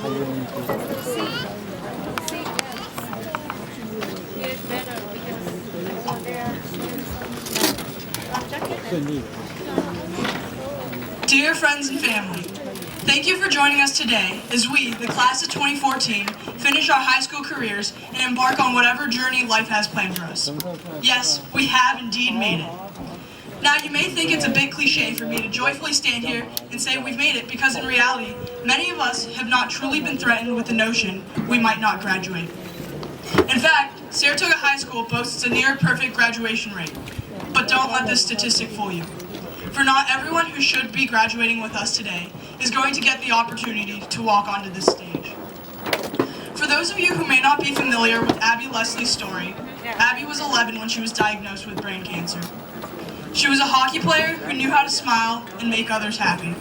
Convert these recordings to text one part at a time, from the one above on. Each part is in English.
Dear friends and family, thank you for joining us today as we, the class of 2014, finish our high school careers and embark on whatever journey life has planned for us. Yes, we have indeed made it. Now, you may think it's a bit cliche for me to joyfully stand here and say we've made it, because in reality, many of us have not truly been threatened with the notion we might not graduate. In fact, Saratoga High School boasts a near-perfect graduation rate. But don't let this statistic fool you. For not everyone who should be graduating with us today is going to get the opportunity to walk onto this stage. For those of you who may not be familiar with Abby Leslie's story, Abby was 11 when she was diagnosed with brain cancer. She was a hockey player who knew how to smile and make others happy.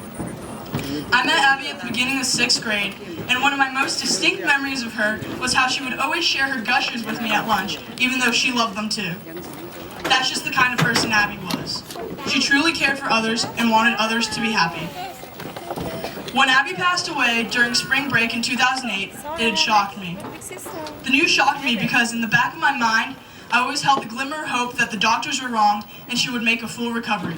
I met Abby at the beginning of 6th grade, and one of my most distinct memories of her was how she would always share her gushers with me at lunch, even though she loved them too. That's just the kind of person Abby was. She truly cared for others and wanted others to be happy. When Abby passed away during spring break in 2008, it had shocked me. The news shocked me because in the back of my mind, I always held the glimmer of hope that the doctors were wrong and she would make a full recovery.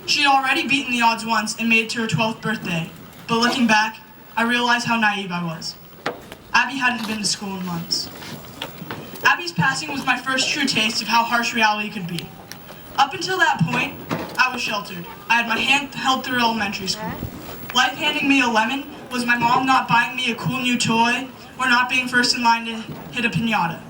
She had already beaten the odds once and made it to her 12th birthday, but looking back, I realized how naive I was. Abby hadn't been to school in months. Abby's passing was my first true taste of how harsh reality could be. Up until that point, I was sheltered. I had my hand held through elementary school. Life handing me a lemon was my mom not buying me a cool new toy or not being first in line to hit a piñata.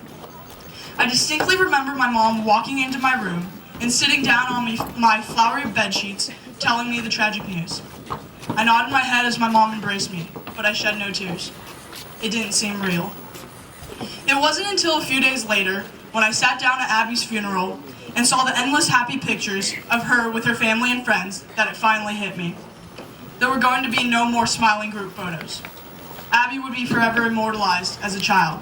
I distinctly remember my mom walking into my room and sitting down on my flowery bedsheets, telling me the tragic news. I nodded my head as my mom embraced me, but I shed no tears. It didn't seem real. It wasn't until a few days later, when I sat down at Abby's funeral and saw the endless happy pictures of her with her family and friends, that it finally hit me. There were going to be no more smiling group photos. Abby would be forever immortalized as a child.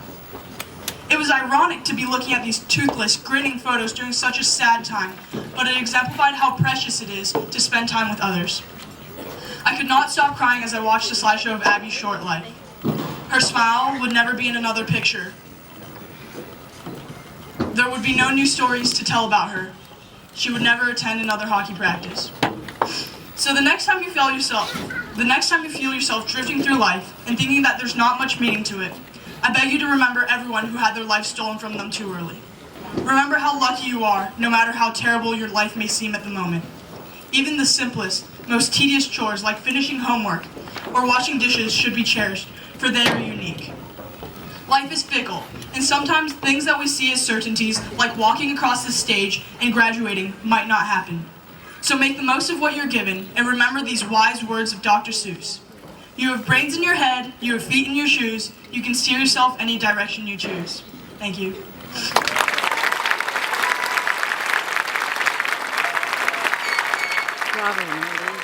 It was ironic to be looking at these toothless, grinning photos during such a sad time, but it exemplified how precious it is to spend time with others. I could not stop crying as I watched the slideshow of Abby's short life. Her smile would never be in another picture. There would be no new stories to tell about her. She would never attend another hockey practice. So the next time you feel yourself drifting through life and thinking that there's not much meaning to it, I beg you to remember everyone who had their life stolen from them too early. Remember how lucky you are, no matter how terrible your life may seem at the moment. Even the simplest, most tedious chores like finishing homework or washing dishes should be cherished, for they are unique. Life is fickle, and sometimes things that we see as certainties, like walking across the stage and graduating, might not happen. So make the most of what you're given, and remember these wise words of Dr. Seuss. You have brains in your head, you have feet in your shoes, you can steer yourself any direction you choose. Thank you. Bravo, Mandy.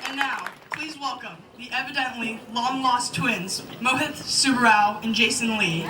And now, please welcome the evidently long-lost twins, Mohit Subarao and Jason Lee.